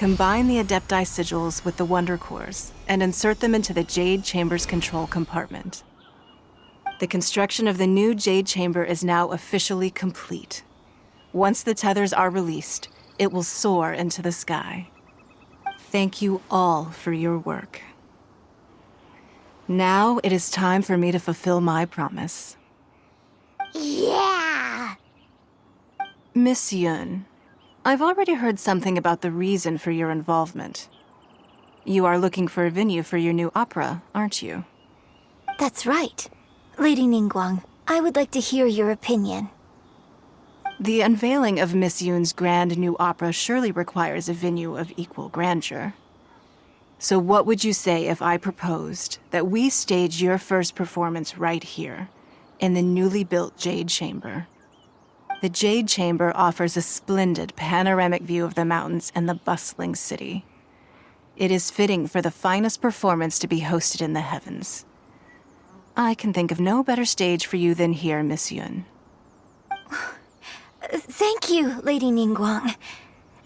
Combine the Adepti sigils with the Wonder Cores and insert them into the Jade Chamber's control compartment. The construction of the new Jade Chamber is now officially complete. Once the tethers are released, it will soar into the sky. Thank you all for your work. Now it is time for me to fulfill my promise. Yeah! Miss Yun, I've already heard something about the reason for your involvement. You are looking for a venue for your new opera, aren't you? That's right. Lady Ningguang, I would like to hear your opinion. The unveiling of Miss Yun's grand new opera surely requires a venue of equal grandeur. So what would you say if I proposed that we stage your first performance right here, in the newly built Jade Chamber? The Jade Chamber offers a splendid panoramic view of the mountains and the bustling city. It is fitting for the finest performance to be hosted in the heavens. I can think of no better stage for you than here, Miss Yun. Thank you, Lady Ningguang.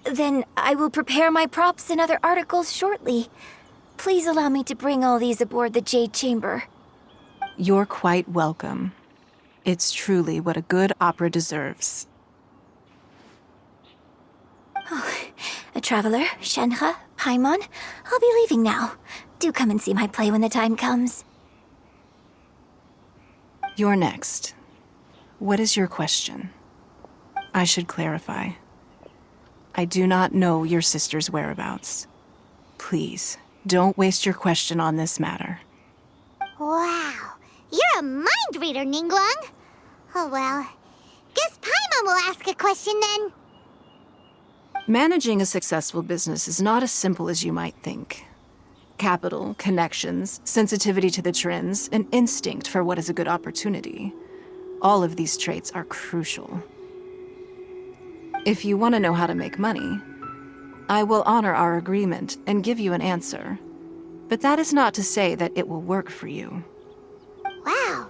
Then I will prepare my props and other articles shortly. Please allow me to bring all these aboard the Jade Chamber. You're quite welcome. It's truly what a good opera deserves. A traveler, Shenhe, Paimon, I'll be leaving now. Do come and see my play when the time comes. You're next. What is your question? I should clarify. I do not know your sister's whereabouts. Please, don't waste your question on this matter. Wow, you're a mind reader, Ningguang. Oh well, guess Paimon will ask a question then. Managing a successful business is not as simple as you might think. Capital, connections, sensitivity to the trends, and instinct for what is a good opportunity. All of these traits are crucial. If you want to know how to make money, I will honor our agreement and give you an answer. But that is not to say that it will work for you. Wow,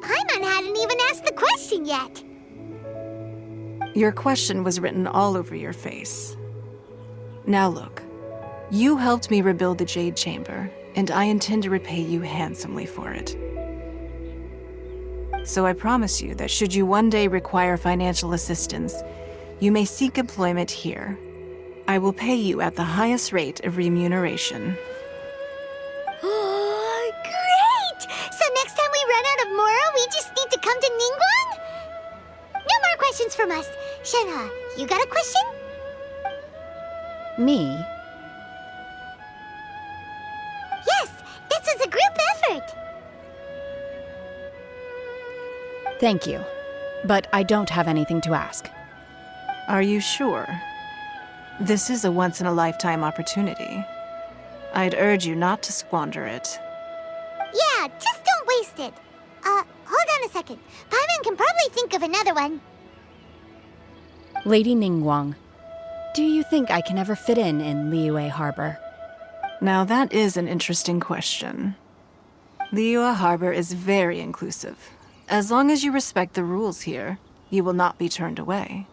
Paimon hadn't even asked the question yet. Your question was written all over your face. Now look, you helped me rebuild the Jade Chamber, and I intend to repay you handsomely for it. So I promise you that should you one day require financial assistance, you may seek employment here. I will pay you at the highest rate of remuneration. Oh, great! So next time we run out of Moro, we just need to come to Ningguang? No more questions from us. Shenhe, you got a question? Me? Yes, this is a group effort. Thank you. But I don't have anything to ask. Are you sure? This is a once-in-a-lifetime opportunity. I'd urge you not to squander it. Yeah, just don't waste it. Hold on a second. Paimon can probably think of another one. Lady Ningguang, do you think I can ever fit in Liyue Harbor? Now that is an interesting question. Liyue Harbor is very inclusive. As long as you respect the rules here, you will not be turned away.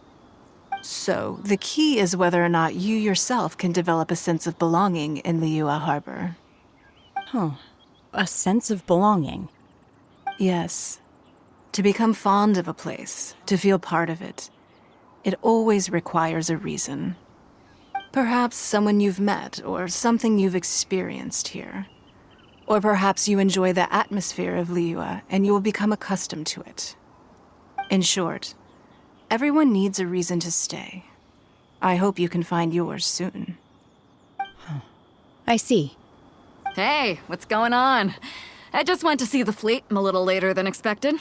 So, the key is whether or not you yourself can develop a sense of belonging in Liyue Harbor. Huh. A sense of belonging. Yes. To become fond of a place, to feel part of it, it always requires a reason. Perhaps someone you've met, or something you've experienced here. Or perhaps you enjoy the atmosphere of Liyue and you will become accustomed to it. In short, everyone needs a reason to stay. I hope you can find yours soon. I see. Hey, what's going on? I just went to see the fleet a little later than expected.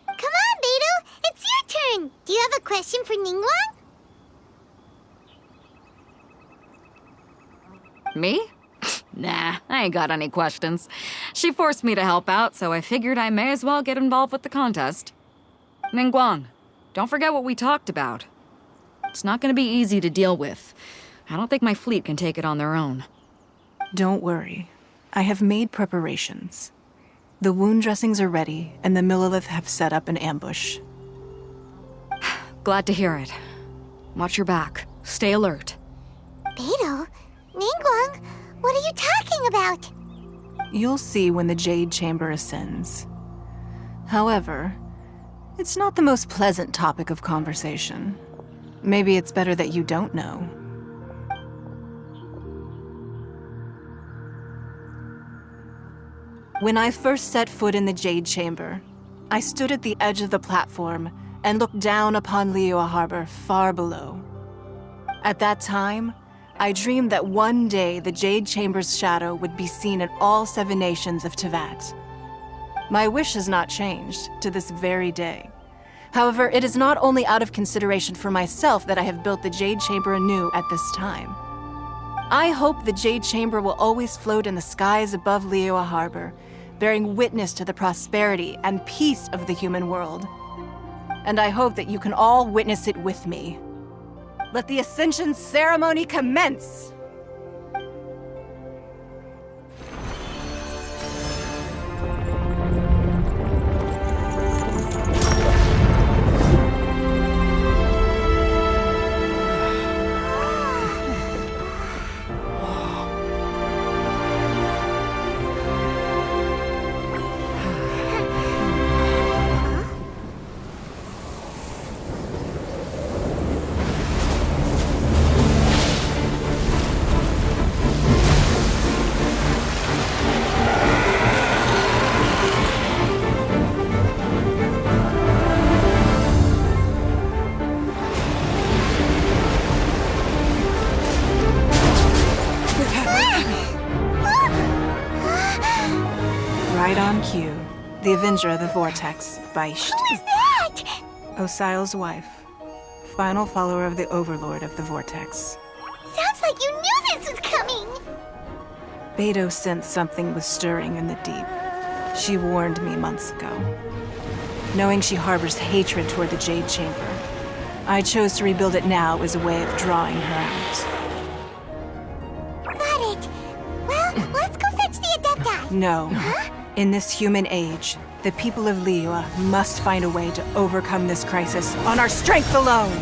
Come on, Beidou, it's your turn. Do you have a question for Ningguang? Me? Nah, I ain't got any questions. She forced me to help out, so I figured I may as well get involved with the contest. Ningguang, don't forget what we talked about. It's not gonna be easy to deal with. I don't think my fleet can take it on their own. Don't worry. I have made preparations. The wound dressings are ready, and the Millilith have set up an ambush. Glad to hear it. Watch your back. Stay alert. Beidou, talking about? You'll see when the Jade Chamber ascends. However, it's not the most pleasant topic of conversation. Maybe it's better that you don't know. When I first set foot in the Jade Chamber, I stood at the edge of the platform and looked down upon Liyue Harbor far below. At that time, I dreamed that one day the Jade Chamber's shadow would be seen in all 7 nations of Teyvat. My wish has not changed to this very day. However, it is not only out of consideration for myself that I have built the Jade Chamber anew at this time. I hope the Jade Chamber will always float in the skies above Liyue Harbor, bearing witness to the prosperity and peace of the human world. And I hope that you can all witness it with me. Let the Ascension ceremony commence! Right on cue. The Avenger of the Vortex, Beisht. Who is that? Osial's wife. Final follower of the Overlord of the Vortex. Sounds like you knew this was coming! Beidou sensed something was stirring in the deep. She warned me months ago. Knowing she harbors hatred toward the Jade Chamber, I chose to rebuild it now as a way of drawing her out. Got it. Well, let's go fetch the Adepti. No. In this human age, the people of Liyue must find a way to overcome this crisis on our strength alone!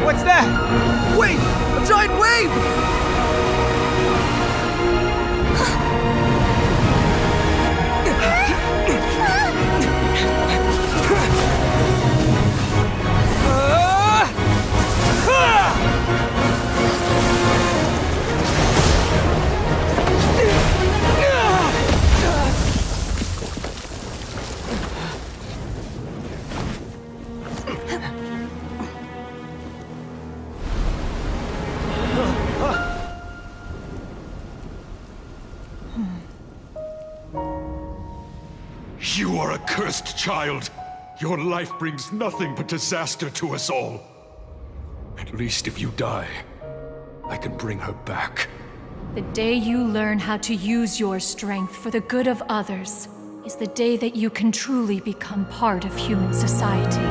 What's that? Wait! A giant wave! You are a cursed child. Your life brings nothing but disaster to us all. At least if you die, I can bring her back. The day you learn how to use your strength for the good of others is the day that you can truly become part of human society.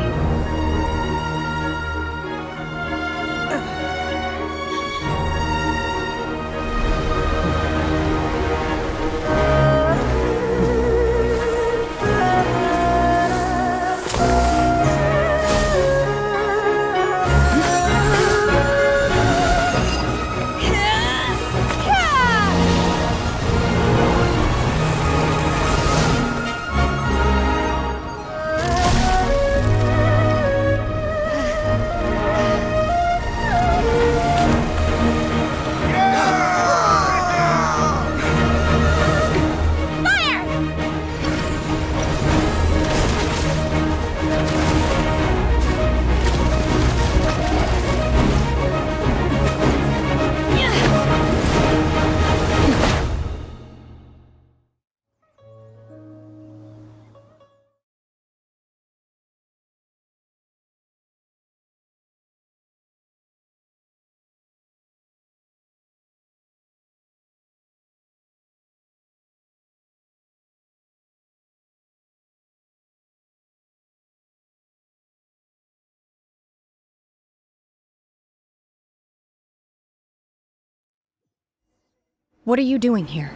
What are you doing here?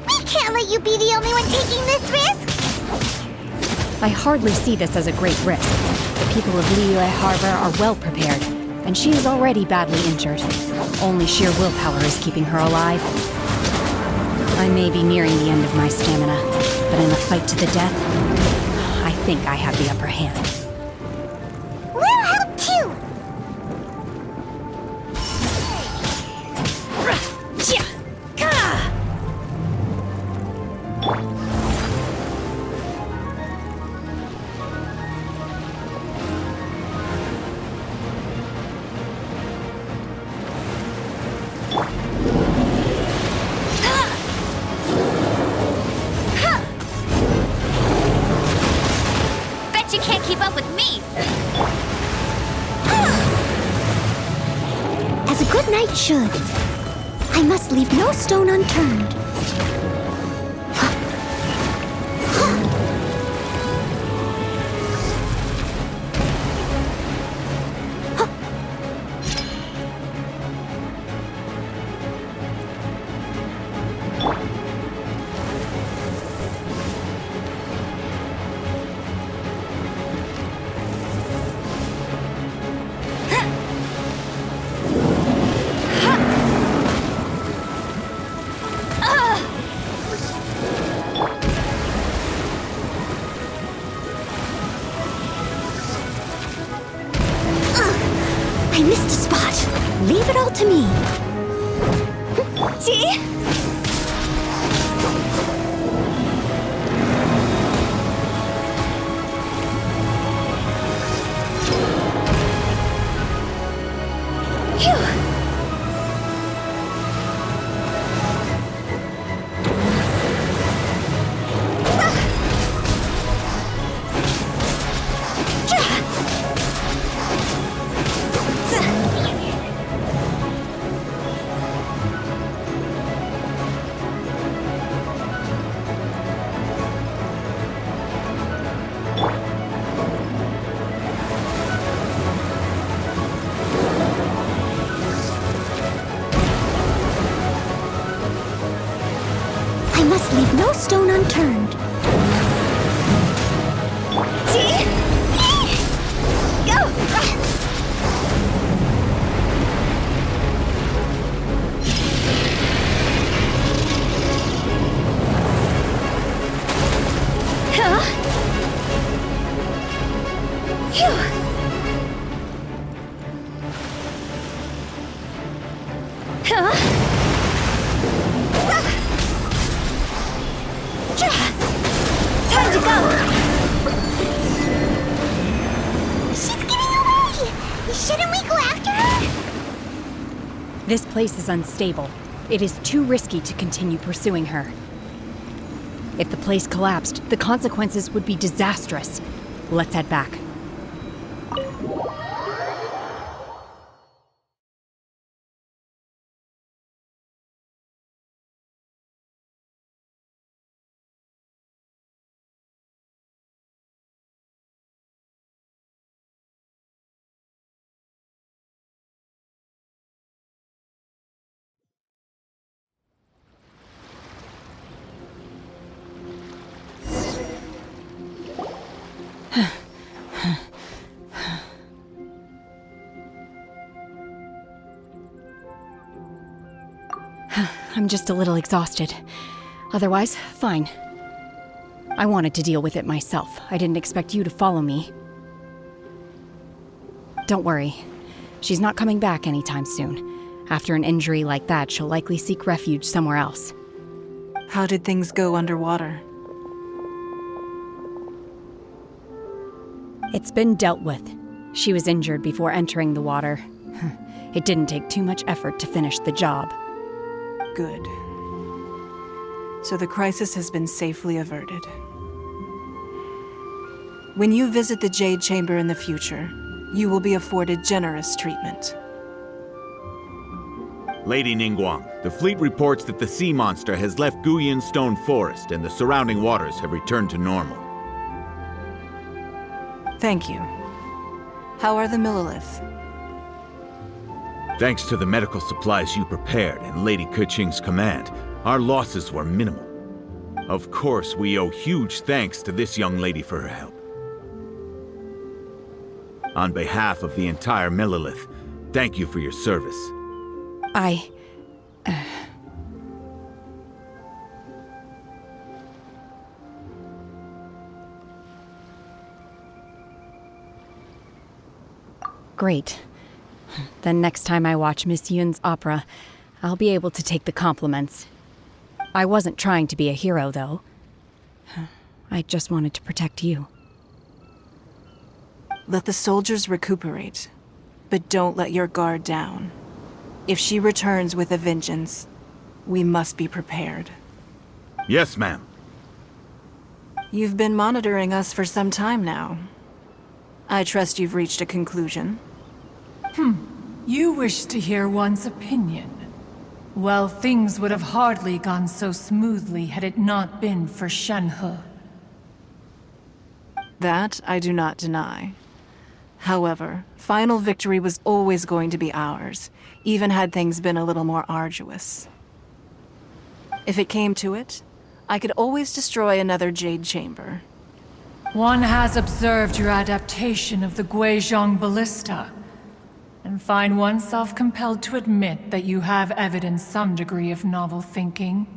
We can't let you be the only one taking this risk! I hardly see this as a great risk. The people of Liyue Harbor are well prepared, and she is already badly injured. Only sheer willpower is keeping her alive. I may be nearing the end of my stamina, but in a fight to the death, I think I have the upper hand. We'll help too! Bet you can't keep up with me! As a good knight should. I must leave no stone unturned. I missed a spot. Leave it all to me. See? Phew. I must leave no stone unturned. See? Go! Huh? Phew. Huh? Time to go! She's getting away! Shouldn't we go after her? This place is unstable. It is too risky to continue pursuing her. If the place collapsed, the consequences would be disastrous. Let's head back. I'm just a little exhausted. Otherwise, fine. I wanted to deal with it myself. I didn't expect you to follow me. Don't worry. She's not coming back anytime soon. After an injury like that, she'll likely seek refuge somewhere else. How did things go underwater? It's been dealt with. She was injured before entering the water. It didn't take too much effort to finish the job. Good. So the crisis has been safely averted. When you visit the Jade Chamber in the future, you will be afforded generous treatment. Lady Ningguang, the fleet reports that the sea monster has left Guyan Stone Forest and the surrounding waters have returned to normal. Thank you. How are the Millilith? Thanks to the medical supplies you prepared and Lady Keqing's command, our losses were minimal. Of course, we owe huge thanks to this young lady for her help. On behalf of the entire Millelith, thank you for your service. Great. Then next time I watch Miss Yun's opera, I'll be able to take the compliments. I wasn't trying to be a hero, though. I just wanted to protect you. Let the soldiers recuperate, but don't let your guard down. If she returns with a vengeance, we must be prepared. Yes, ma'am. You've been monitoring us for some time now. I trust you've reached a conclusion. You wish to hear one's opinion. Well, things would have hardly gone so smoothly had it not been for Shenhe. That I do not deny. However, final victory was always going to be ours, even had things been a little more arduous. If it came to it, I could always destroy another Jade Chamber. One has observed your adaptation of the Guizhong ballista, and find oneself compelled to admit that you have evidenced some degree of novel thinking.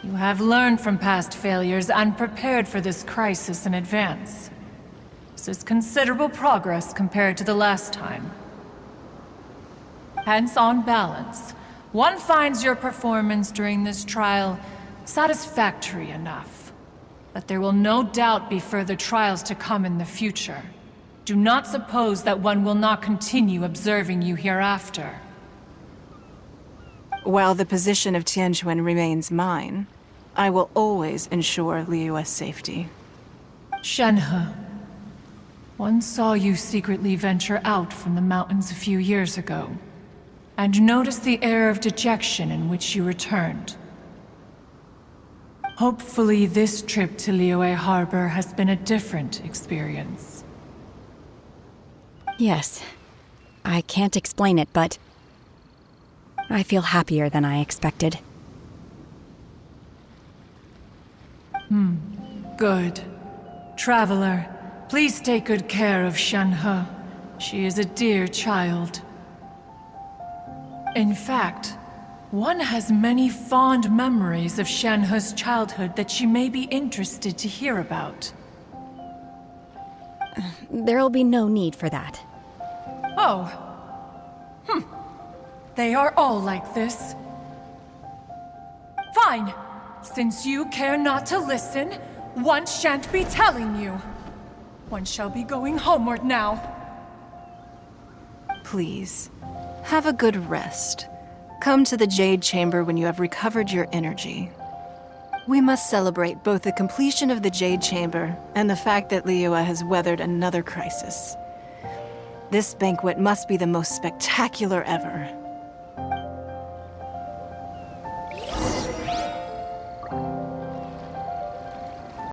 You have learned from past failures and prepared for this crisis in advance. This is considerable progress compared to the last time. Hence, on balance, one finds your performance during this trial satisfactory enough. But there will no doubt be further trials to come in the future. Do not suppose that one will not continue observing you hereafter. While the position of Tianquan remains mine, I will always ensure Liyue's safety. Shenhe, one saw you secretly venture out from the mountains a few years ago, and noticed the air of dejection in which you returned. Hopefully this trip to Liyue Harbor has been a different experience. Yes. I can't explain it, but I feel happier than I expected. Good. Traveler, please take good care of Shenhe. She is a dear child. In fact, one has many fond memories of Shenhe's childhood that she may be interested to hear about. There'll be no need for that. Oh. They are all like this. Fine. Since you care not to listen, one shan't be telling you. One shall be going homeward now. Please, have a good rest. Come to the Jade Chamber when you have recovered your energy. We must celebrate both the completion of the Jade Chamber and the fact that Liyue has weathered another crisis. This banquet must be the most spectacular ever.